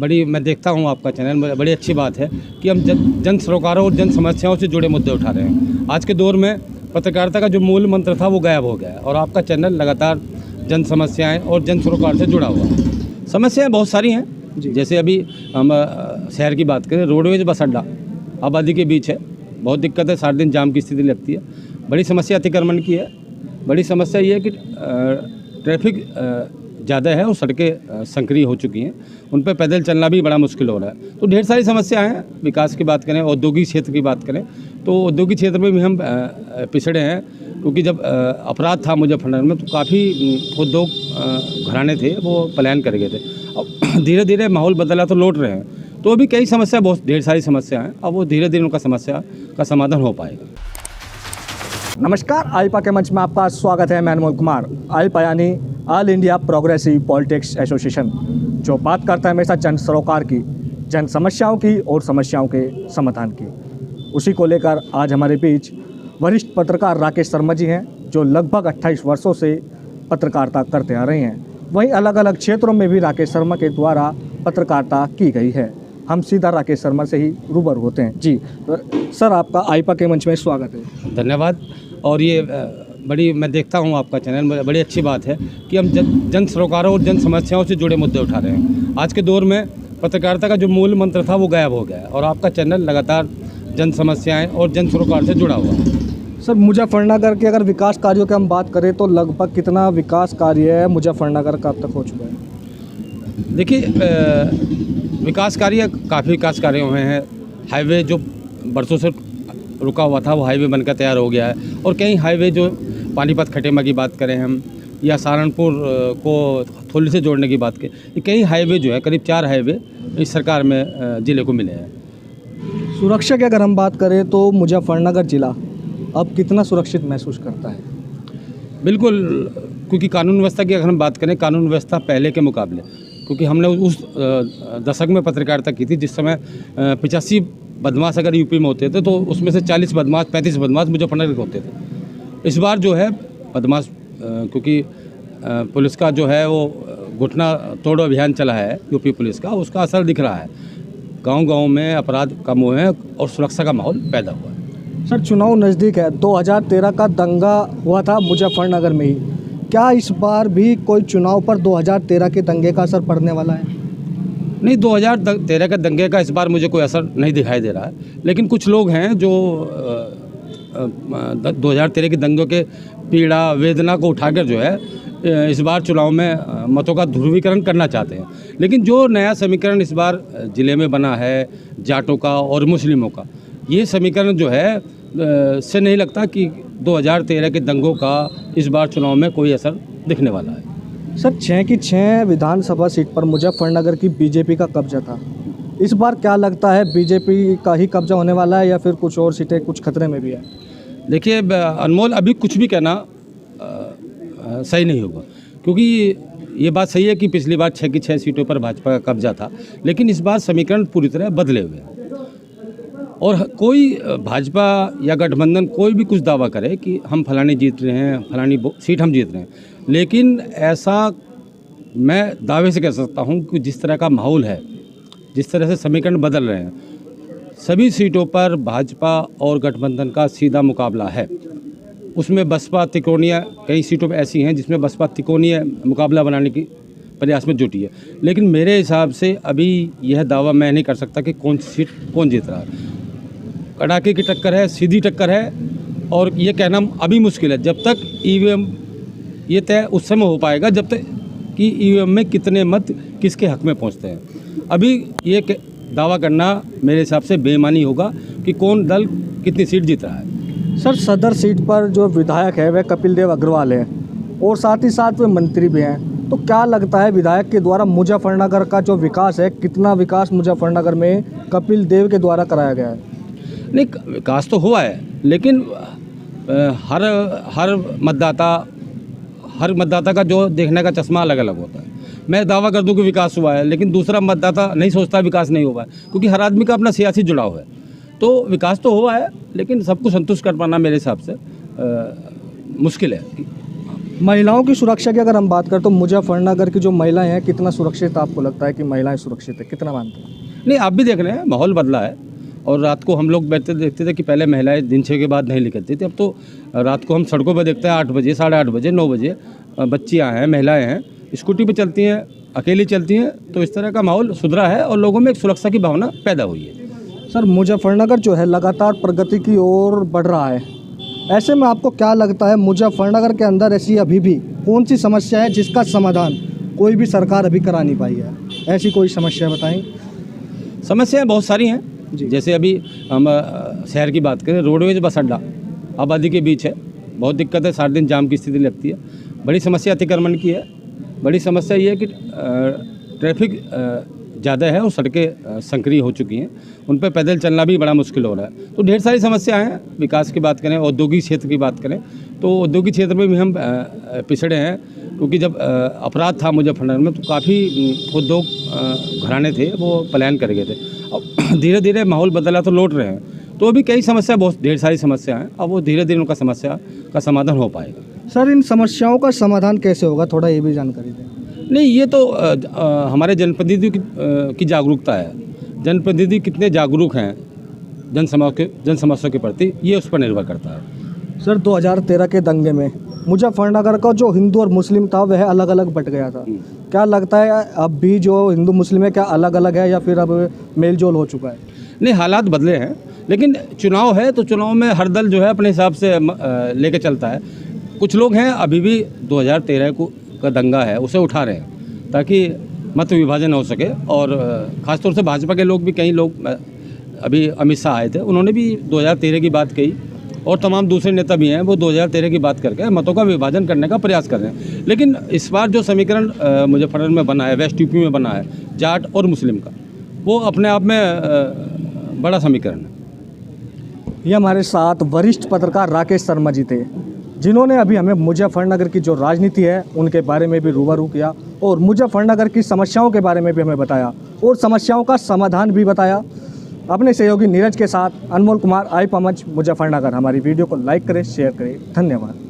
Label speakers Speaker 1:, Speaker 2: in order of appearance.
Speaker 1: बड़ी मैं देखता हूँ आपका चैनल, बड़ी अच्छी बात है कि हम जन सरोकारों और जन समस्याओं से जुड़े मुद्दे उठा रहे हैं। आज के दौर में पत्रकारिता का जो मूल मंत्र था वो गायब हो गया है और आपका चैनल लगातार जन समस्याएं और जन सरोकार से जुड़ा हुआ है। समस्याएं बहुत सारी हैं, जैसे अभी हम शहर की बात करें, रोडवेज बस अड्डा आबादी के बीच है, बहुत दिक्कत है, 7 दिन जाम की स्थिति लगती है। बड़ी समस्या अतिक्रमण की है। बड़ी समस्या ये है कि ट्रैफिक ज़्यादा है और सड़कें संकरी हो चुकी हैं, उन पर पैदल चलना भी बड़ा मुश्किल हो रहा है। तो ढेर सारी समस्याएं हैं। विकास की बात करें, औद्योगिक क्षेत्र की बात करें तो औद्योगिक क्षेत्र में भी हम पिछड़े हैं, क्योंकि जब अपराध था मुजफ्फरनगर में तो काफ़ी उद्योग घराने थे वो पलायन कर गए थे। अब धीरे धीरे माहौल बदला तो लौट रहे हैं, तो अभी कई समस्या, बहुत ढेर सारी समस्या हैं। अब वो धीरे धीरे उनका समस्या का समाधान हो पाएगा।
Speaker 2: नमस्कार, आईपा के मंच में आपका स्वागत है। मैं अनमोल कुमार। आईपा यानी all India progressive politics association, जो बात करता है हमेशा जन सरोकार की, जन समस्याओं की और समस्याओं के समाधान की। उसी को लेकर आज हमारे बीच वरिष्ठ पत्रकार राकेश शर्मा जी हैं, जो लगभग 28 वर्षों से पत्रकारिता करते आ रहे हैं। वहीं अलग अलग क्षेत्रों में भी राकेश शर्मा के द्वारा पत्रकारिता की गई है। हम सीधा राकेश शर्मा से ही रूबरू होते हैं। जी सर, आपका आईपा के मंच में स्वागत है।
Speaker 1: धन्यवाद। और ये बड़ी मैं देखता हूँ आपका चैनल, बड़ी अच्छी बात है कि हम जन सरोकारों और जन समस्याओं से जुड़े मुद्दे उठा रहे हैं। आज के दौर में पत्रकारिता का जो मूल मंत्र था वो गायब हो गया है और आपका चैनल लगातार जन समस्याएं और जन सरोकार से जुड़ा हुआ है।
Speaker 2: सर, मुजफ्फरनगर के अगर विकास कार्यों की हम बात करें तो लगभग कितना विकास कार्य है मुजफ्फरनगर का अब तक हो चुका है?
Speaker 1: देखिए, विकास कार्य, काफ़ी विकास कार्य हुए हैं। हाईवे जो बरसों से रुका हुआ था वो हाईवे बनकर तैयार हो गया है, और कई हाईवे जो पानीपत खटेमा की बात करें हम, या सहारनपुर को थोली से जोड़ने की बात करें, ये कई हाईवे जो है, करीब 4 हाईवे इस सरकार में ज़िले को मिले हैं।
Speaker 2: सुरक्षा की अगर हम बात करें तो मुजफ्फरनगर ज़िला अब कितना सुरक्षित महसूस करता है?
Speaker 1: बिल्कुल, क्योंकि कानून व्यवस्था की अगर हम बात करें, कानून व्यवस्था पहले के मुकाबले, क्योंकि हमने उस दशक में पत्रकारिता की थी जिस समय 85 बदमाश अगर यूपी में होते थे तो उसमें से 40 बदमाश, 35 बदमाश मुजफ्फरनगर के होते थे। इस बार जो है बदमाश, क्योंकि पुलिस का जो है वो घुटना तोड़ो अभियान चला है यूपी पुलिस का, उसका असर दिख रहा है। गांव-गांव में अपराध कम हुए हैं और सुरक्षा का माहौल पैदा हुआ है।
Speaker 2: सर, चुनाव नज़दीक है। 2013 का दंगा हुआ था मुजफ्फरनगर में ही। क्या इस बार भी कोई चुनाव पर 2013 के दंगे का असर पड़ने वाला है?
Speaker 1: नहीं, 2013 के दंगे का इस बार मुझे कोई असर नहीं दिखाई दे रहा है, लेकिन कुछ लोग हैं जो 2013 के दंगों के पीड़ा वेदना को उठाकर जो है इस बार चुनाव में मतों का ध्रुवीकरण करना चाहते हैं। लेकिन जो नया समीकरण इस बार ज़िले में बना है जाटों का और मुस्लिमों का, ये समीकरण जो है से नहीं लगता कि 2013 के दंगों का इस बार चुनाव में कोई असर दिखने वाला है।
Speaker 2: सर, 6 की 6 विधानसभा सीट पर मुजफ्फरनगर की बीजेपी का कब्जा था। इस बार क्या लगता है, बीजेपी का ही कब्जा होने वाला है या फिर कुछ और सीटें कुछ खतरे में भी है?
Speaker 1: देखिए अनमोल, अभी कुछ भी कहना सही नहीं होगा, क्योंकि ये बात सही है कि पिछली बार 6 की 6 सीटों पर भाजपा का कब्जा था, लेकिन इस बार समीकरण पूरी तरह बदले हुए हैं। और कोई भाजपा या गठबंधन कोई भी कुछ दावा करे कि हम फलानी जीत रहे हैं, फलानी सीट हम जीत रहे हैं, लेकिन ऐसा मैं दावे से कह सकता हूं कि जिस तरह का माहौल है, जिस तरह से समीकरण बदल रहे हैं, सभी सीटों पर भाजपा और गठबंधन का सीधा मुकाबला है। उसमें बसपा त्रिकोणीय, कई सीटों पर ऐसी हैं जिसमें बसपा त्रिकोणीय मुकाबला बनाने की प्रयास में जुटी है। लेकिन मेरे हिसाब से अभी यह दावा मैं नहीं कर सकता कि कौन सी सीट कौन जीत रहा है। कड़ाके की टक्कर है, सीधी टक्कर है, और ये कहना अभी मुश्किल है। जब तक ईवीएम, ये तय उस समय हो पाएगा जब तक कि ईवीएम में कितने मत किसके हक में पहुंचते हैं। अभी ये दावा करना मेरे हिसाब से बेईमानी होगा कि कौन दल कितनी सीट जीत रहा है।
Speaker 2: सर, सदर सीट पर जो विधायक है वह कपिल देव अग्रवाल है और साथ ही साथ वे मंत्री भी हैं। तो क्या लगता है, विधायक के द्वारा मुजफ्फरनगर का जो विकास है, कितना विकास मुजफ्फरनगर में कपिल देव के द्वारा कराया गया है?
Speaker 1: नहीं, विकास तो हुआ है, लेकिन हर मतदाता का जो देखने का चश्मा अलग अलग होता है। मैं दावा कर दूं कि विकास हुआ है, लेकिन दूसरा मतदाता नहीं सोचता विकास नहीं हुआ है, क्योंकि हर आदमी का अपना सियासी जुड़ाव है। तो विकास तो हुआ है, लेकिन सबको संतुष्ट कर पाना मेरे हिसाब से मुश्किल है।
Speaker 2: महिलाओं की सुरक्षा की अगर हम बात करें तो मुजफ्फरनगर की जो महिलाएं हैं कितना सुरक्षित आपको लगता है कि महिलाएं सुरक्षित है, कितना मानते हैं?
Speaker 1: नहीं, आप भी देख रहे हैं माहौल बदला है। और रात को हम लोग बैठते देखते थे कि पहले महिलाएं दिन 6 के बाद नहीं निकलती थी, अब तो रात को हम सड़कों पर देखते हैं 8 बजे, 8:30 बजे, 9 बजे बच्चियाँ हैं, महिलाएँ हैं, स्कूटी पर चलती हैं, अकेली चलती हैं। तो इस तरह का माहौल सुधरा है और लोगों में एक सुरक्षा की भावना पैदा हुई है।
Speaker 2: सर, मुजफ्फरनगर जो है लगातार प्रगति की ओर बढ़ रहा है, ऐसे में आपको क्या लगता है मुजफ्फरनगर के अंदर ऐसी अभी भी कौन सी समस्या है जिसका समाधान कोई भी सरकार अभी करा नहीं पाई है? ऐसी कोई समस्या बताएं।
Speaker 1: समस्याएं बहुत सारी हैं।
Speaker 2: जी।
Speaker 1: जैसे अभी हम शहर की बात करें, रोडवेज बस अड्डा आबादी के बीच है, बहुत दिक्कत है, 60 दिन जाम की स्थिति लगती है। बड़ी समस्या अतिक्रमण की है। बड़ी समस्या ये है कि ट्रैफिक ज़्यादा है और सड़कें संकरी हो चुकी हैं, उन पर पैदल चलना भी बड़ा मुश्किल हो रहा है। तो ढेर सारी समस्याएं हैं। विकास की बात करें, औद्योगिक क्षेत्र की बात करें, तो औद्योगिक क्षेत्र में भी हम पिछड़े हैं, क्योंकि जब अपराध था मुजफ्फरनगर में तो काफ़ी उद्योग घराने थे वो पलायन कर गए थे। अब धीरे धीरे माहौल बदला तो लौट रहे हैं। तो अभी कई समस्या, बहुत ढेर सारी समस्या हैं, अब वो धीरे धीरे उनका समस्या का समाधान हो पाएगा।
Speaker 2: सर, इन समस्याओं का समाधान कैसे होगा, थोड़ा ये भी जानकारी दें।
Speaker 1: नहीं, ये तो हमारे जनप्रतिनिधियों की जागरूकता है। जनप्रतिनिधि कितने जागरूक हैं जन समस्या के प्रति, ये उस पर निर्भर करता है।
Speaker 2: सर, 2013 के दंगे में मुजफ्फरनगर का जो हिंदू और मुस्लिम था वह अलग अलग बट गया था। क्या लगता है अब भी जो हिंदू मुस्लिम है क्या अलग अलग है या फिर अब मेल जोल हो चुका है?
Speaker 1: नहीं, हालात बदले हैं, लेकिन चुनाव है तो चुनाव में हर दल जो है अपने हिसाब से लेके चलता है। कुछ लोग हैं अभी भी 2013 का दंगा है उसे उठा रहे हैं ताकि मत विभाजन हो सके। और ख़ासतौर से भाजपा के लोग भी, कई लोग, अभी अमित शाह आए थे, उन्होंने भी 2013 की बात कही, और तमाम दूसरे नेता भी हैं वो 2013 की बात करके मतों का विभाजन करने का प्रयास कर रहे हैं। लेकिन इस बार जो समीकरण मुजफ्फरनगर में बना है, वेस्ट यूपी में बना है, जाट और मुस्लिम का, वो अपने आप में बड़ा समीकरण है।
Speaker 2: ये हमारे साथ वरिष्ठ पत्रकार राकेश शर्मा जी थे, जिन्होंने अभी हमें मुजफ्फरनगर की जो राजनीति है उनके बारे में भी रूबरू किया और मुजफ्फरनगर की समस्याओं के बारे में भी हमें बताया और समस्याओं का समाधान भी बताया। अपने सहयोगी नीरज के साथ अनमोल कुमार, आई पा मंच, मुजफ्फरनगर। हमारी वीडियो को लाइक करें, शेयर करें। धन्यवाद।